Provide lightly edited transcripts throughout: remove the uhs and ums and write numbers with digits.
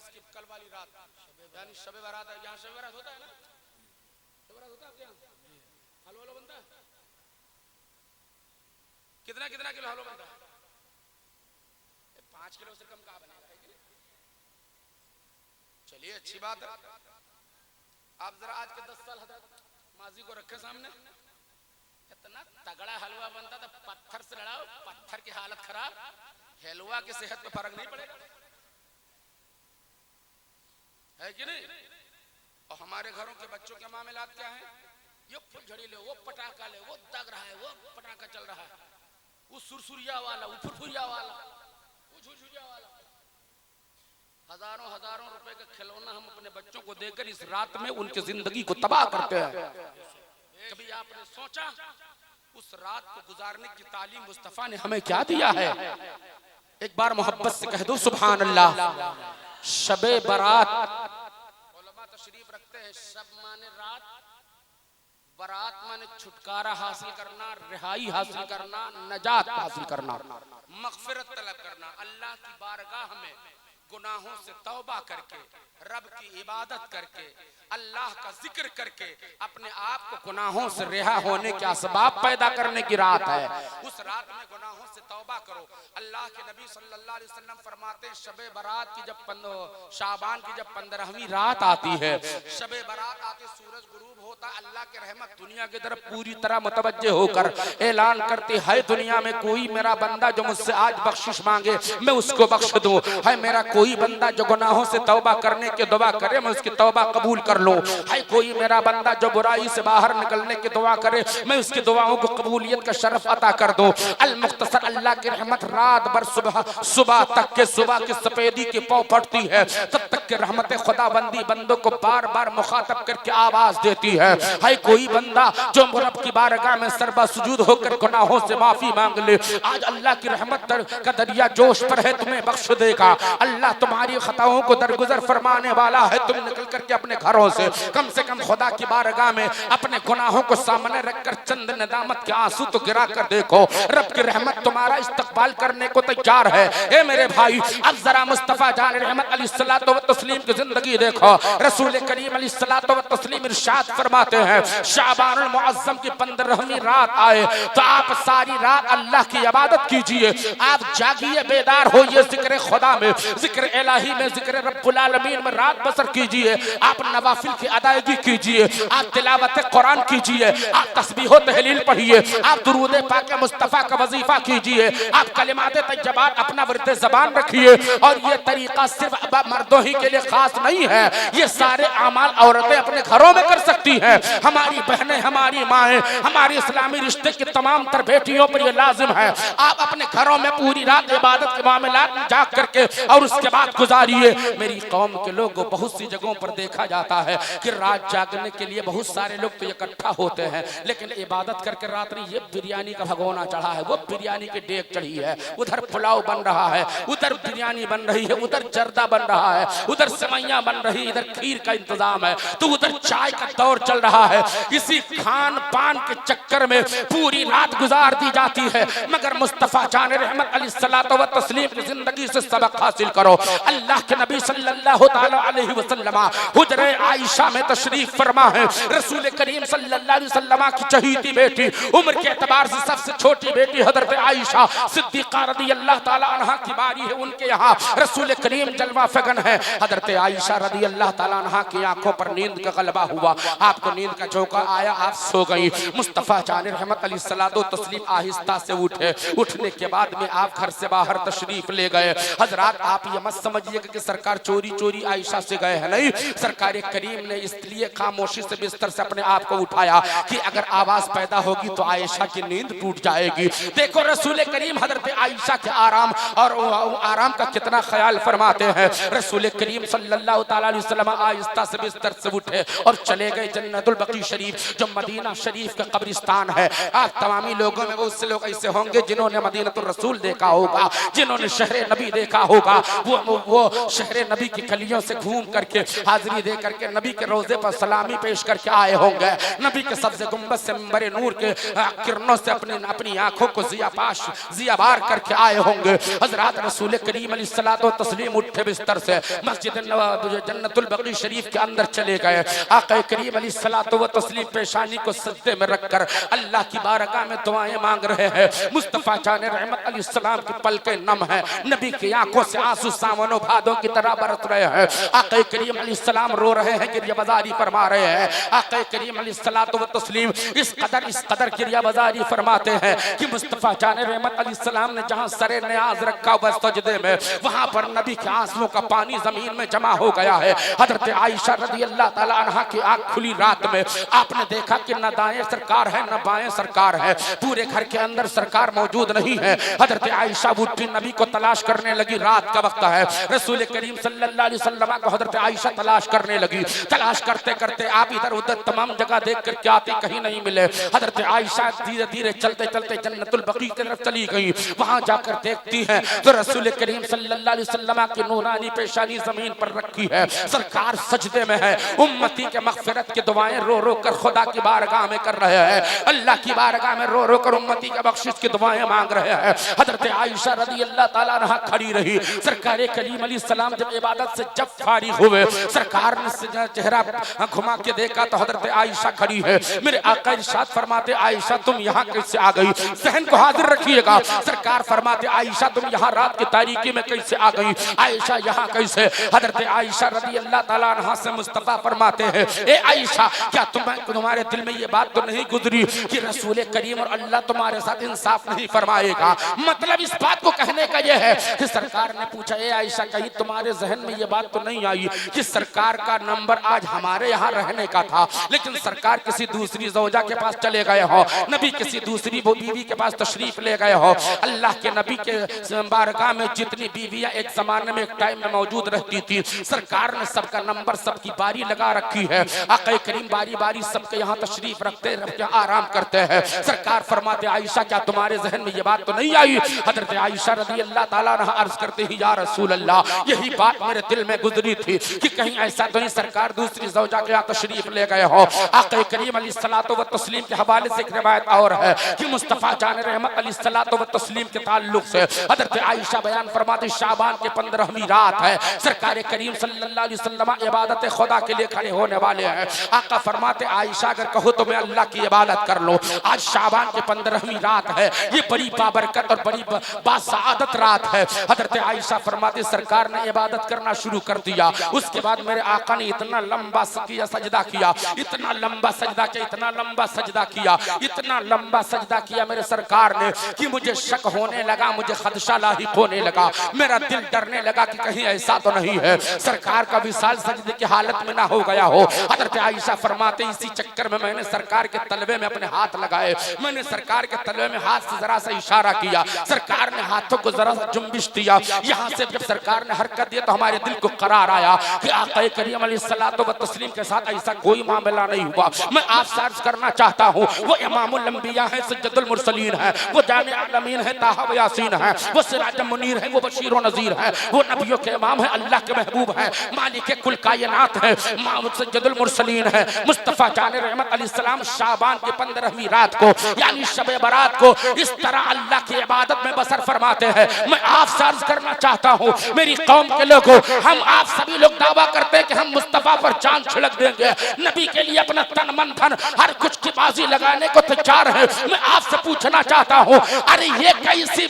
इसकी कल वाली रात यानी शबे बारात है। यहाँ शबे बारात होता है ना, शबे बारात होता है आपके यहाँ? हलवा हलवा बनता है? कितना कितना किलो हलवा बनता है? 5 किलो से कम कहाँ बनेगा? चलिए अच्छी बात है। आप जरा आज के 10 साल हजरत माजी को रखे सामने, इतना तगड़ा हलवा बनता था, पत्थर से लड़ाओ, पत्थर की हालत खराब, हलवा की सेहत पे फर्क नहीं पड़ेगा, है कि नहीं? और हमारे घरों के बच्चों के मामलात क्या है? ये फुलझड़ी ले, वो पटाखा ले, वो दग रहा है, वो पटाखा चल रहा है, वो सुरसुरिया वाला, वो फुरफुरिया वाला, वो झुझुरिया वाला। हजारों हजारों रुपए का खिलौना हम अपने बच्चों को देकर इस रात में उनकी जिंदगी को तबाह करते हैं। कभी आपने सोचा उस रात को गुजारने की तालीम मुस्तफा ने हमें क्या दिया है? एक बार मोहब्बत से कह दो सुभान अल्लाह। शबे बारात, उलमा तशरीफ रखते हैं, शब माने रात, बारात माने छुटकारा हासिल करना, रिहाई हासिल करना, नजात हासिल करना, मगफिरत तलब करना, अल्लाह की बारगाह में गुनाहों से तौबा करके, रब की इबादत करके, अल्लाह का जिक्र करके अपने आप को गुनाहों से रिहा होने के असबाब पैदा करने की रात है। उस रात में गुनाहों से तौबा करो। अल्लाह के नबी सल्लल्लाहु अलैहि वसल्लम फरमाते हैं शबे बारात की जब शाबान की जब 15वीं रात आती है, शबे बारात आती, सूरज गुरूब होता, अल्लाह की रहमत दुनिया की तरफ पूरी तरह मुतवज्जे होकर ऐलान करती है दुनिया में कोई मेरा बंदा जो मुझसे आज बख्शिश मांगे मैं उसको बख्श दूं, है मेरा कोई बंदा जो गुनाहों से तौबा करने की दुआ करे मैं उसकी तौबा कबूल कर लूं, है कोई मेरा बंदा जो बुराई से बाहर निकलने की दुआ करे मैं उसकी दुआओं को कबूलियत का शरफ अता कर दूं। अल मुख्तसर, अल्लाह की रहमत रात भर सुबह तक के, सुबह की सफेदी की पौ फटती है तब तक के रहमत खुदाबंदी बंदों को बार बार मुखातब करके आवाज देती है कोई बंदा जो रब की बारगाह में सरबा सुजूद होकर गुनाहों से माफी मांग ले, आज अल्लाह की रहमत का दरिया जोश पर है, तुम्हें बख्श देगा। अल्लाह तुम्हारी खताओं को दरगुजर फरमाने वाला है। तुम निकल करके अपने घरों से कम खुदा की बारगाह में अपने गुनाहों को सामने रखकर चंद नदामत के आंसू तो गिरा कर देखो, रब की रहमत तुम्हारा इस्तकबाल करने को तैयार है। ए मेरे भाई, अब जरा मुस्तफा जान रहमत अलैहिस्सलातु व तस्लीम की जिंदगी देखो। रसूल करीम अलैहिस्सलातु व तस्लीम इरशाद फरमाते हैं शाबानुल मुअज्जम की 15वीं रात आए तो आप सारी रात अल्लाह की इबादत कीजिए, आप जागिए, बेदार होइए, जिक्र खुदा में, जिक्र इलाही में, जिक्र रब्बुल आलमीन में रात बसर कीजिए, आप नवाफिल की अदायगी कीजिए, आप तिलावत कुरान कीजिए, आप तस्बीह व तहलील पढ़िए, आप दुरूद पाक मुस्तफा का वजीफा कीजिए, आप कलिमात तय्यबात अपना वर्द ज़बान रखिए। और ये तरीका सिर्फ मर्दों ही के लिए खास नहीं है, ये सारे अमाल औरतें अपने घरों में कर सकती हैं। हमारी बहनें, हमारी माएँ, हमारी इस्लामी रिश्ते की तमाम तर बेटियों पर यह लाजिम है, आप अपने घरों में पूरी रात इबादत के मामलात में जाग करके और उसके बाद गुजारिए। मेरी कौम के लोगों, बहुत सी जगहों पर देखा जाता है कि रात जागने के लिए बहुत सारे लोग तो इकट्ठा होते हैं, लेकिन इबादत करके रात नहीं, ये बिरयानी का भगोना चढ़ा है, वो बिरयानी की डेग चढ़ी है, उधर पुलाव बन रहा है, उधर बिरयानी बन रही है, उधर जर्दा बन रहा है, उधर सेवइयां बन रही, इधर खीर का इंतजाम है, तो उधर चाय का दौर चल रहा है। इसी खान पान के चक्कर में पूरी रात गुजार दी जाती है। मगर मुस्तफा जान रहमत अलैहिस्सलातु व तस्लीम की जिंदगी से सबक हासिल करो। अल्लाह के नबी सल्लल्लाहु तआला अलैहि वसल्लम हुजरे आयशा में तशरीफ फरमा है। रसूल करीम सल्लल्लाहु अलैहि वसल्लम की चहीती बेटी, उम्र के एतबार से सबसे छोटी बेटी हजरत आयशा सिद्दीका रदियल्लाहु ताला अन्हा की बारी है। उनके यहाँ रसूल करीम जलवा फगन है। हजरत आयशा रदियल्लाहु ताला अन्हा की आंखों पर नींद का गलबा हुआ, आपको नींद का झोंका आया, आप सो गई। मुस्तफा जान रहमत अलैहिस्सलातु तस्लीम आहिस्ता से उठे, उठने के बाद में आप घर से बाहर तशरीफ ले गए। हजरात, आप ये मत समझिएगा कि सरकार चोरी चोरी आयशा से गए हैं, नहीं, सरकार करीम ने इसलिए खामोशी से बिस्तर से अपने आप को उठाया कि अगर आवाज पैदा होगी तो आयशा की नींद टूट जाएगी। देखो रसूल करीम हजरत आयशा के आराम और आराम का कितना ख्याल फरमाते हैं। रसूल करीम सल्लल्लाहु तआला अलैहि वसल्लम आहिस्ता से बिस्तर से उठे और चले गए जन्नतुल बकी शरीफ, जो मदीना शरीफ का कब्रिस्तान है। आप तमामी लोगों में बहुत से लोग ऐसे होंगे जिन्होंने मदीनतुर रसूल देखा होगा, जिन्होंने शहर नबी देखा होगा, वो शहर नबी की गलियों से घूम करके हाजिरी दे करके नबी के रोजे पर सलामी पेश करके आए होंगे। नबी के सब्ज़े गुंबद से मिंबर नूर के किरणों से अपनी आंखों को जियाबार करके आए होंगे। हजरत रसूल करीम अलैहिस्सलातो तस्लीम उठे बिस्तर से मस्जिद जन्नतुल बकी शरीफ के अंदर चले गए। आका करीम अलैहिस्सलातो तस्लीम पेशानी को सजदे में रखकर अल्लाह की बारगाह में दुआएं मांग रहे हैं। मुस्तफा जान रहमत अलैहिस्सलाम की पलकें नम है, नबी की आंखों से आंसू सावनो भादों की तरह बरस रहे हैं। आका करीम अलैहिस्सलाम रो रहे हैं, गिरियाबाज़ारी फरमा रहे हैं। आका करीम अलैहिस्सलातो तस्लीम इस कदर गिरियाबाज़ारी फरमाते हैं कि मुस्तफा जान रहमत अलैहिस्सलाम ने जहां सरे न्याज रखा हुआ सजदे में, वहां पर नबी के आंसुओं का पानी जमीन में जमा हो गया है। हजरत आयशा रज़ी अल्लाह ताला अन्हा की आंख खुली रात में आपने देखा कि न दाएं सरकार है न बाएं सरकार है, पूरे घर के अंदर सरकार मौजूद नहीं है। हजरत आयशा उठी नबी को तलाश करने लगी। रात का वक्त है, रसूल करीम सल्लल्लाहु अलैहि वसल्लम को हजरत आयशा तलाश करने लगी। तलाश करते करते आप इधर उधर तमाम जगह देख कर के आती, कहीं नहीं मिले। हजरत आयशा धीरे धीरे चलते चलते जन्नतुल बकी की तरफ चली गई। वहां जाकर देखती है तो रसूल करीम सल्लल्लाहु अलैहि वसल्लम की नूरानी पेशानी जमीन पर रखी है, सरकार सजदे में है। उम्मती के मगफिरत की दुआएं रो रो कर खुदा की बारगाह में कर रहे हैं, अल्लाह की बारगाह में रो रो कर उम्मती के बख्शिश की दुआएं मांग रहे हैं। हजरत आयशा रज़ी अल्लाह ताला अन्हा खड़ी रही। सरकार करीम अलैहिस्सलाम जब इबादत से जब फारिग हुए, सरकार ने चेहरा घुमा के देखा तो हजरत आयशा खड़ी है। मेरे आका इरशाद फरमाते, आयशा तुम यहाँ कैसे आ गई? सहन को हाजिर रखिएगा। सरकार फरमाते, आयशा तुम यहाँ रात की तारीकी में कैसे आ गई? आयशा यहाँ कैसे? हजरत आयशा रज़ी अल्लाह ताला अन्हा से मुस्तफा फरमाते हैं, ए आयशा क्या तुम्हारे दिल में ये बात तो नहीं गुजरी कि रसूल करीम और अल्लाह तुम्हारे साथ इंसाफ नहीं फरमाएगा? मतलब इस बात को कहने का ये है कि सरकार ने पूछा, ए आयशा कहीं तुम्हारे जहन में ये बात तो नहीं आई कि सरकार का नंबर आज हमारे यहाँ रहने का था, लेकिन सरकार किसी दूसरी ज़ौजा के पास चले गए हो, नबी किसी दूसरी बीवी के पास तशरीफ ले गए हो? अल्लाह के नबी के बारगाह में जितनी बीवियां एक जमाने में एक टाइम में मौजूद रहती थी, सरकार ने सबका नंबर सबकी बारी लगा रखी है। आका करीम बारी बारी सबके यहाँ तशरीफ रखते आराम करते हैं। सरकार फरमाते, आयशा क्या तुम्हारे जहन में ये बात तो नहीं आई? हजरत आयशा रज़ी अल्लाह ताला अन्हा अर्ज करते ही, या रसूल अल्लाह यही बात मेरे दिल में गुजरी थी कि कहीं ऐसा तो नहीं सरकार दूसरी ज़ौजा के यहाँ तशरीफ ले गए हो। आका करीम अलैहिस्सलातो व तस्लीम के हवाले से एक रिवायत और है कि मुस्तफा जान रहमत अलैहिस्सलातो व तस्लीम के ताल्लुक से हजरत आयशा बयान फरमाती, शाबान के 15वीं रात है, सरकार करीम सल्लल्लाहु अलैहि वसल्लम इबादत खुदा के लिए खड़े होने वाले हैं। आका फरमाते, आयशा अगर कहो तो मैं अल्लाह की इबादत कर लो। आज शाबान के 15वीं रात है, ये बड़ी बाबरकत और बड़ी बासआदत रात है। हजरत आयशा फरमाते, सरकार ने इबादत करना शुरू कर दिया। उसके बाद मेरे आका ने इतना लंबा सजदा किया, इतना लंबा सजदा किया, इतना लंबा सजदा किया, इतना लंबा सजदा किया मेरे सरकार ने कि मुझे शक होने लगा, मुझे खदशा लाहिक होने लगा, मेरा दिल डरने लगा कि कहीं ऐसा तो नहीं है सरकार का विशाल सजदे की हालत में ना हो गया हो। हजरत आयशा फरमाते, इसी चक्कर में मैंने सरकार के तलवे में अपने हाथ लगाए, मैंने सरकार के तलवे में हाथ से जरा सा इशारा किया, सरकार ने हाथों को जरा सा जुम्बिश दिया। यहाँ से जब सरकार ने हरकत दिया तो हमारे दिल को करार आया कि आका करीम अलैहिस्सलातो व तस्लीम के साथ ऐसा कोई मामला नहीं हुआ। मैं आपसे अर्ज करना चाहता हूँ, वो इमामुल अंबिया है, सज्जदुल मुरसलीन है, वो जाने आलमीन है, ताहा व यासीन है, वो सिराज मुनीर है, वो बशीर व नज़ीर है, वो नबियों के इमाम है, अल्लाह के महबूब है, मालिक कुल कायनात है, सज्जदुल मुरसलीन है। मुस्तफा जाने रहमत अलैहिस्सलाम शाबान की 15वीं रात को यानी शब बरात को इस तरह अल्लाह की इबादत में बसर फरमाते हैं। मैं आपसे अर्ज करना चाहता हूँ, मेरी कौम के लोगों, हम आप सभी लोग दावा करते हैं कि हम मुस्तफा पर जान छिड़क देंगे, नबी के लिए अपना तन मन धन हर कुछ की बाजी लगाने को तैयार है। मैं आपसे पूछना चाहता हूँ, अरे ये कैसी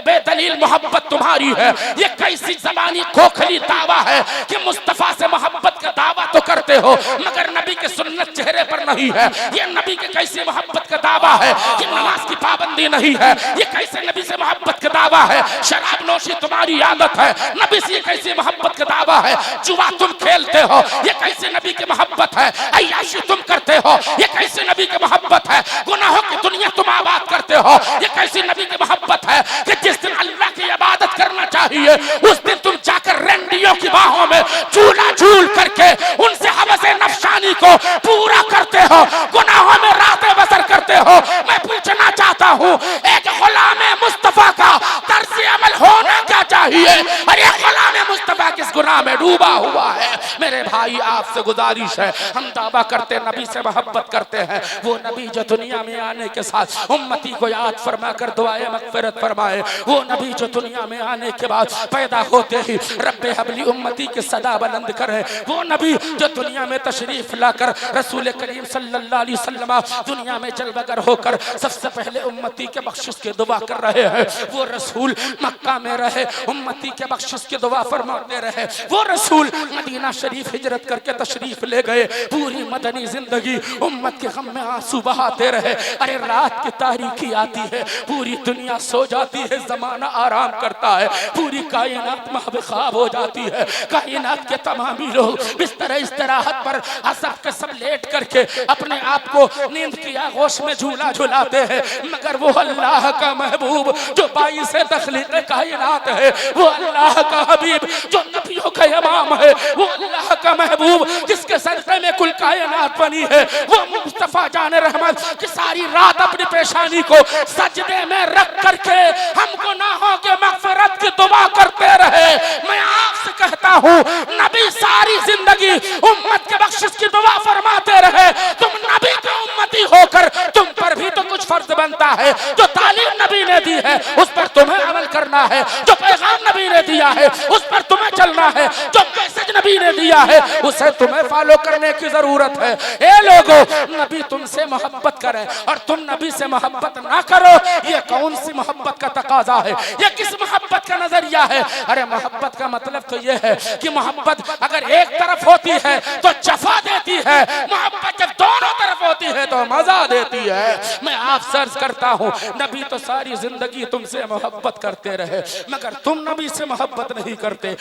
बेदलील मोहब्बत तुम्हारी है? ये कैसी जबानी खोखली दावा है कि मुस्तफा से मोहब्बत का दावा तो करते हो मगर नबी के सुन्नत चेहरे पर नहीं है? ये नबी के कैसी मोहब्बत का दावा है कि नमाज की पाबंदी नहीं है? ये कैसे नबी से मोहब्बत का दावा है? शराब नोशी तुम्हारी आदत है, नबी से ये कैसी मोहब्बत का दावा है? जुआ तुम खेलते हो, ये कैसे नबी की मोहब्बत है? अय्याशी तुम करते हो, ये कैसे नबी की मोहब्बत है? गुनाहों की दुनिया तुम आबाद करते हो, ये कैसी नबी की मोहब्बत है कि जिस दिन अल्लाह की इबादत करना चाहिए उस दिन तुम जाकर रंडियों की बाहों में झूला झूल करके उनसे हवसे नफसानी को पूरा करते हो, गुनाहों में रातें बसर करते हो। मैं पूछना चाहता हूँ, एक गुलाम मुस्तफा का तर्ज अमल होना क्या चाहिए? चाहिए। अरे गुलाम मुस्तफा किस गुनाह में डूबा हुआ है। मेरे भाई आपसे गुजारिश है, हम दावा करते नबी से मोहब्बत करते हैं, वो नबी जो दुनिया में आने के साथ उम्मती को याद फरमा कर दुआए मगफिरत फरमाए, वो नबी जो दुनिया में आने के बाद पैदा होते ही रब्बे हबली उम्मती की सदा बुलंद करे, वो नबी जो दुनिया में तशरीफ लाकर रसूल करीम सल्लल्लाहु अलैहि वसल्लम दुनिया में जलवगर होकर सबसे पहले उम्मती के बख्शिश की दुआ कर रहे हैं, वो रसूल मक्का में रहे उम्मती के बख्शिश की दुआ फरमाते रहे, वो रसूल मदीना शरीफ हिजरत करके तशरीफ ले गए, पूरी मदनी जिंदगी उम्मत के गम में आंसू बहाते रहे। अरे रात की तारीकी आती है, पूरी दुनिया सो जाती है, जमाना आराम करता है, पूरी कायनात महब ख्वाब हो जाती है, कायनात के तमामी लोग बिस्तर इस्तराहत पर सब के सब लेट करके अपने आप को नींद की आगोश में झूला झुलाते हैं, मगर वो अल्लाह का महबूब जो बाईस तख्लीक कायनात है, वो अल्लाह का हबीब जो नबियों का इमाम है, वो अल्लाह का महबूब जिसके सदक़े में कुल कायनात बनी है, वो मुस्तफा जान रहमत की सारी रात अपनी पेशानी को सजदे में रख करके हम गुनाहों के मग़फ़िरत की दुआ करते रहे। मैं आपसे कहता हूँ नबी सारी जिंदगी उम्मत के बख्शिश की दुआ फरमाते रहे, तुम नबी के उम्मती होकर तुम पर भी तो कुछ फर्ज बनता है, जो तालीम नबी ने दी है उस पर तुम्हें अमल करना है, जो पैगाम नबी ने दिया है उस पर तुम्हें चलना है, जो मैसेज नबी ने दिया है उसे तुम्हें फॉलो करने की जरूरत है। ए लोगों, नबी तुमसे मोहब्बत करे और तुम नबी से मोहब्बत ना करो, ये कौन सी मोहब्बत का तकाजा है, ये किस मोहब्बत का नजरिया है? अरे मोहब्बत का मतलब तो ये है कि मोहब्बत अगर एक तरफ होती है तो जफा देती है, मोहब्बत जब दोनों तरफ होती है तो मजा देती है। मैं आप सर्च करता हूँ, नबी तो सारी जिंदगी तुमसे मोहब्बत करते रहे, मगर तुम नबी से मोहब्बत नहीं करते।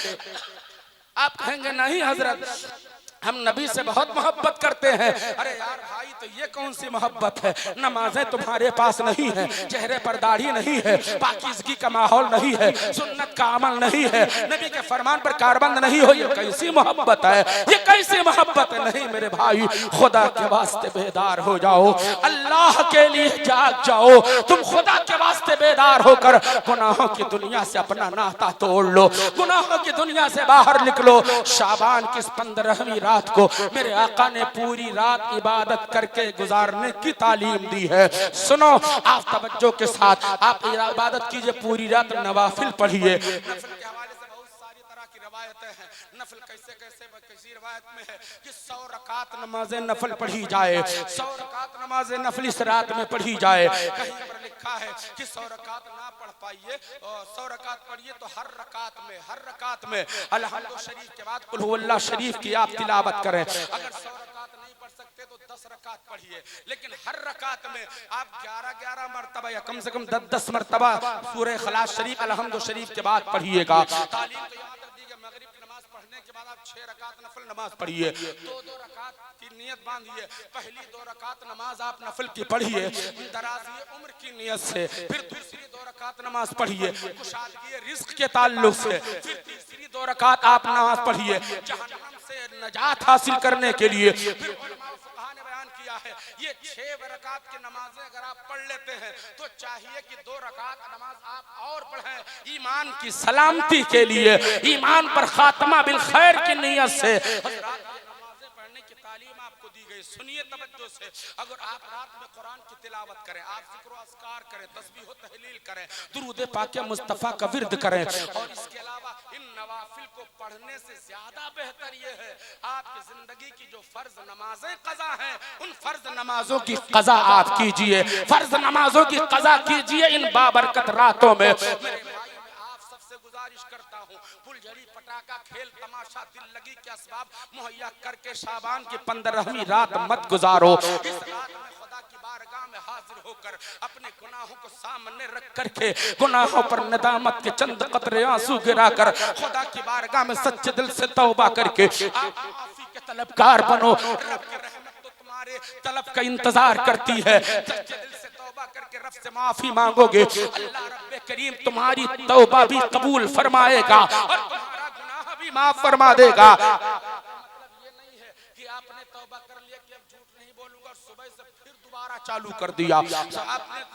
आप कहेंगे नहीं हजरत, हम नबी से बहुत मोहब्बत करते हैं। अरे यार भाई, तो ये कौन सी मोहब्बत है? नमाजें तुम्हारे पास नहीं है, चेहरे पर दाढ़ी नहीं है, पाकीज़गी का माहौल नहीं है, सुन्नत का अमल नहीं है, नबी के फरमान पर कारबंद नहीं हो, ये कैसी मोहब्बत है? ये कैसी मोहब्बत है? नहीं मेरे भाई, खुदा के वास्ते बेदार हो जाओ, अल्लाह के लिए जाग जाओ, तुम खुदा के वास्ते बेदार होकर गुनाहों की दुनिया से अपना नाता तोड़ लो, गुनाहों की दुनिया से बाहर निकलो। शाबान की 15वीं रात को मेरे आका ने पूरी रात इबादत करके गुजारने की तालीम दी है। सुनो आप तवज्जो के साथ, आप इबादत कीजिए, पूरी रात नवाफिल पढ़िए। नफल के हवाले से बहुत सारी तरह की रवायतें हैं। नफल कैसे कैसे किसी रवायत में है कि 100 रकात नमाज़े नफल पढ़ी जाए, 100 रकात नमाज़े नफल इस रात में पढ़ी जाए। कहीं पर लिखा है कि 100 रकात ना पढ़ पाइए, 100 रकात पढ़िए तो हर रकात में अलहम्दु शरीफ के बाद कुल हुवल्लाह शरीफ की आप तिलावत करें। अगर 100 रकात नहीं पढ़ सकते तो 10 रकात पढ़िए, लेकिन हर रकात में आप 11-11 मरतबा या कम से कम 10-10 मरतबा सूरह इखलास शरीफ अलहम्दु शरीफ के बाद पढ़िएगा। तालीम तो याद रख दीजिए, मगरिब की नमाज पढ़ने के बाद आप 6 रकात नफल नमाज पढ़िए, 2-2 रकात की नियत बांधिए। पहली 2 रकात नमाज आप नफल की पढ़िए दराज़ी उम्र की नियत से, फिर दूसरी 2 रकात नमाज पढ़िए कुशादगी रिज़्क़ के ताल्लुक से, फिर तीसरी 2 रकात आप नमाज पढ़िए जहन्नम से नजात हासिल करने के लिए। फिर उलमा फुक़हा ने बयान किया है ये 6 रकात की नमाजें अगर आप पढ़ लेते हैं तो चाहिए कि 2 रकात नमाज आप और पढ़ें ईमान की सलामती के लिए, ईमान पर खात्मा बिल खैर की नियत से। नमाजें पढ़ने की तालीम आपको दी गई, सुनिए तवज्जो से। अगर आप रात में कुरान की तिलावत करें, आप जिक्र व अस्कार करें, तस्बीह व तहलील करें, दुरूद पाक मुस्तफ़ा का विर्द करें, और इसके अलावा इन नवाफिल को पढ़ने से ज्यादा बेहतर ये है आपकी जिंदगी की जो फर्ज नमाजें कज़ा हैं, उन फर्ज नमाजों की कज़ा आप कीजिए, फर्ज नमाजों की कज़ा कीजिए इन बाबरकत रातों में। गुजारिश करता हूँ, फुलझड़ी पटाखा खेल तमाशा दिल लगी के असबाब मुहैया करके शाबान की 15वीं रात मत गुजारो। इस रात में खुदा की बारगाह में हाजिर होकर अपने गुनाहों को सामने रख करके गुनाहों पर नदामत के चंद कतरे आंसू गिराकर खुदा की बारगाह में सच्चे दिल से तौबा करके आप माफी के तलबगार बनो। रब की रहमत तो तुम्हारे तलब का इंतजार करती है, सच्चे दिल से तौबा करके रब से माफी मांगोगे, अल्लाह रब्बे करीम तुम्हारी तौबा भी कबूल फरमाएगा और तुम्हारा गुनाह भी माफ फरमा देगा। मतलब ये नहीं है कि आपने तौबा कर लिया कि अब झूठ नहीं बोलूंगा और सुबह से फिर दोबारा चालू कर दिया। आपने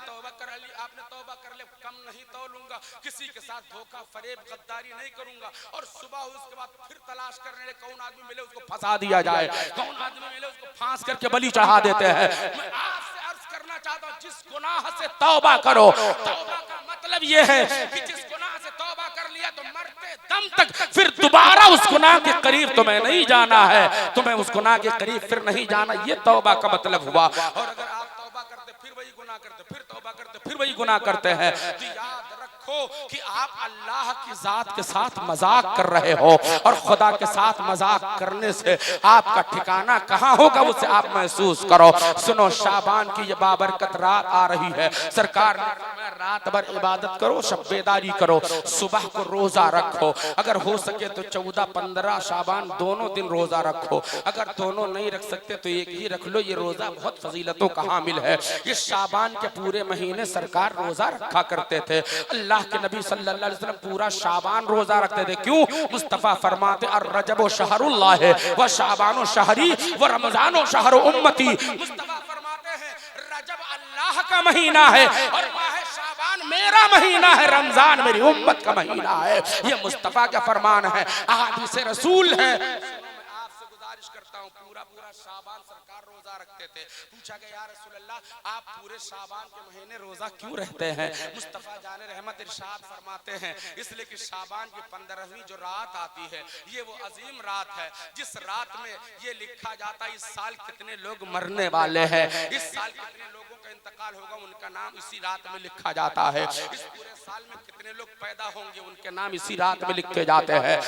तौबा कर ली, आपने तौबा कर ले, कम नहीं तौलूंगा, किसी के साथ धोखा फरेब गद्दारी नहीं करूंगा। और सुबह उसके बाद फिर तलाश करने लगे, कौन आदमी मिले उसको फंसा दिया जाए, कौन आदमी मिले उसको फांस करके बलि चढ़ा देते हैं। मैं आपसे अर्ज करना चाहता हूं, जिस गुनाह से तौबा करो, तौबा का मतलब यह है कि जिस गुनाह से तौबा कर लिया तो मरते दम तक फिर दोबारा उस गुनाह के करीब तुम्हें नहीं जाना है, तुम्हें उस गुनाह के करीब फिर नहीं जाना, ये तौबा का मतलब हुआ। और अगर आप तौबा करते फिर वही गुनाह करते, फिर तौबा करते फिर वही गुनाह करते हैं, तो याद रखो कि आप अल्लाह की जात के साथ मजाक कर रहे हो। और खुदा के साथ मजाक करने से आपका ठिकाना कहाँ होगा उसे आप महसूस करो। सुनो, शाबान की ये बाबरकत रात आ रही है। सरकार ने रात भर इबादत करो, शब्बेदारी करो, सुबह को रोजा रखो। अगर हो सके तो 14, 15 शाबान दोनों दिन रोजा रखो। अगर दोनों नहीं रख सकते तो एक ही रख लो। ये रोजा बहुत फजीलतों का हामिल है। ये शाबान के पूरे महीने सरकार रोजा रखा करते थे। अल्लाह के नबी सल्लल्लाहु अलैहि वसल्लम पूरा शाबान रोजा रखते थे। क्यों? मुस्तफा फरमाते और रजब शहरुल्लाह है व शाबान शहरी व रमजान शहर उम्मती। मुस्तफा फरमाते हैं रजब अल्लाह का महीना है और माह शाबान मेरा महीना है, रमजान मेरी उम्मत का महीना है। ये मुस्तफा का फरमान है, अहादीस रसूल है। आपसे गुजारिश करता हूँ, पूरा शाबान सरकार रोजा रखते थे। पूछा गया या रसूल अल्लाह, आप पूरे शाबान के महीने रोजा क्यों रहते हैं? मुस्तफा जाने रहमत इरशाद फरमाते हैं, इसलिए कि शाबान की 15वीं जो रात आती है, ये वो अजीम रात है जिस रात में ये लिखा जाता है इस साल कितने लोग मरने वाले हैं, इस साल कितने लोगों का इंतकाल होगा, उनका नाम इसी रात में लिखा जाता है। इस पूरे साल में कितने लोग पैदा होंगे, उनके नाम इसी रात में लिखे जाते हैं।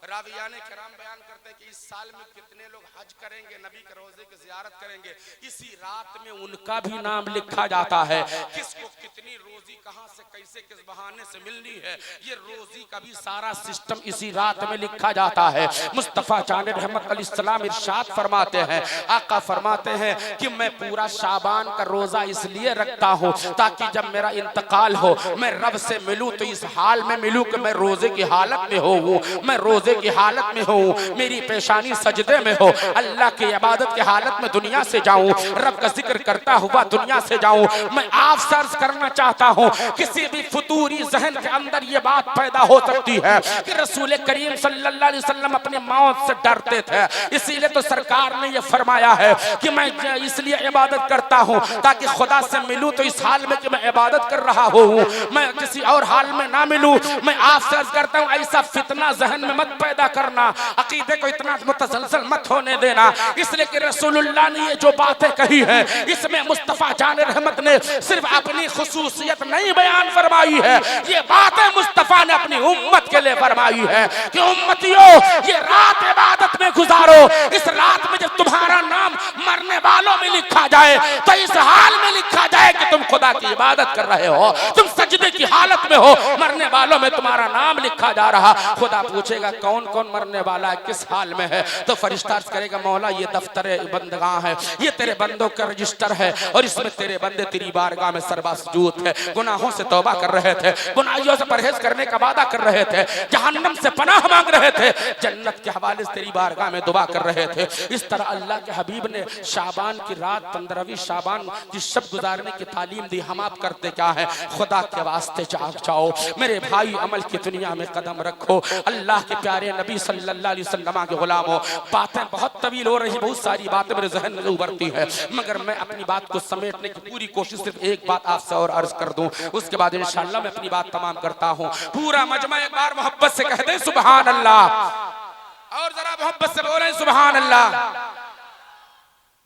रावियाने किराम बयान करते हैं कि इस साल में कितने लोग हज करेंगे, नबी के रोजे की ज़ियारत करेंगे, इसी रात में उनका भी नाम लिखा जाता है। किसको कितनी रोजी कहां से कैसे किस बहाने से मिलनी है, ये रोजी का भी सारा सिस्टम इसी रात में लिखा जाता है। मुस्तफा जाने रहमत अलैहिस्सलाम इरशाद फरमाते हैं, आका फरमाते हैं कि मैं पूरा शाबान का रोजा इसलिए रखता हूँ ताकि जब मेरा इंतकाल हो मैं रब से मिलूं तो इस हाल में मिलूं कि मैं रोजे की हालत में हूँ, मैं रोजे की हालत में हूँ, मेरी पेशानी सजदे में हो, अल्लाह की इबादत की हालत में दुनिया से जाऊं, रब का जिक्र करता हुआ दुनिया से जाऊं। मैं आपसे अर्ज करना चाहता हूँ, किसी भी फुतूरी जहन के अंदर ये बात पैदा हो सकती है कि रसूल करीम सल्लल्लाहु अलैहि वसल्लम अपनी मौत से डरते थे, इसीलिए तो सरकार ने ये फरमाया है कि मैं इसलिए इबादत करता हूँ ताकि खुदा से मिलूं तो इस हाल में कि मैं इबादत कर रहा हूँ, मैं किसी और हाल में ना मिलूं। मैं आपसे अर्ज करता हूँ, ऐसा फितना जहन में मत पैदा करना, अकीदे को इतना मुतसलसल मत होने देना। इसलिए कि रसूलुल्लाह ने ये जो बातें कही है, इसमें मुस्तफा जान रहमत ने सिर्फ अपनी खुसूसियत नहीं बयान फरमाई है, ये बातें मुस्तफा ने अपनी उम्मत के लिए फरमाई है कि उम्मतियों ये रात इबादत में गुजारो। इस रात में जब तुम्हारा नाम मरने वालों में लिखा जाए तो इस हाल में लिखा जाए कि तुम खुदा की इबादत कर रहे हो, तुम सजदे की हालत में हो, मरने वालों में तुम्हारा नाम लिखा जा रहा। खुदा पूछेगा कौन कौन मरने वाला है, किस हाल में है, तो फरिश्ता अर्ज करेगा मौला ये दफ्तर बंदगाह है, ये तेरे बंदों का रजिस्टर है और इसमें तेरे बंदे तेरी बारगाह में सरबासजूद है, गुनाहों से तौबा कर रहे थे, गुनाहियों से परहेज करने का वादा कर रहे थे, जहन्नम से पनाह मांग रहे थे, जन्नत के हवाले से तेरी बारगाह में दुआ कर रहे थे। इस तरह अल्लाह के हबीब ने शाबान की रात 15वीं शाबान की शब गुजारने की तालीम दी। हम आप करते क्या है? खुदा के वास्ते जाग जाओ मेरे भाई, अमल की दुनिया में कदम रखो। अल्लाह के प्यारे नबी सल्लल्लाहु अलैहि वसल्लम के गुलामों, बातें बहुत तवील हो रही, बहुत सारी बातें मेरे जहन में उभरती है, मगर मैं अपनी बात को समेटने की पूरी कोशिश, सिर्फ एक बात आपसे और अर्ज कर दूं, उसके बाद इंशाअल्लाह मैं अपनी बात तमाम करता हूं। पूरा मजमा एक बार मोहब्बत से कह दे सुभान अल्लाह, और जरा मोहब्बत से बोले सुभान अल्लाह।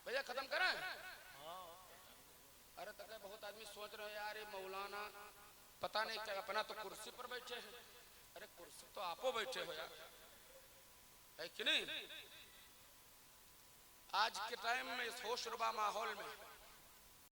भैया खत्म करें? अरे तक बहुत आदमी सोच रहे हैं यार ये मौलाना पता नहीं क्या, अपना तो कुर्सी पर बैठे हैं। अरे कुर्सी तो आपो बैठे हो यार, है कि नहीं? आज के टाइम में इस होशरुबा माहौल में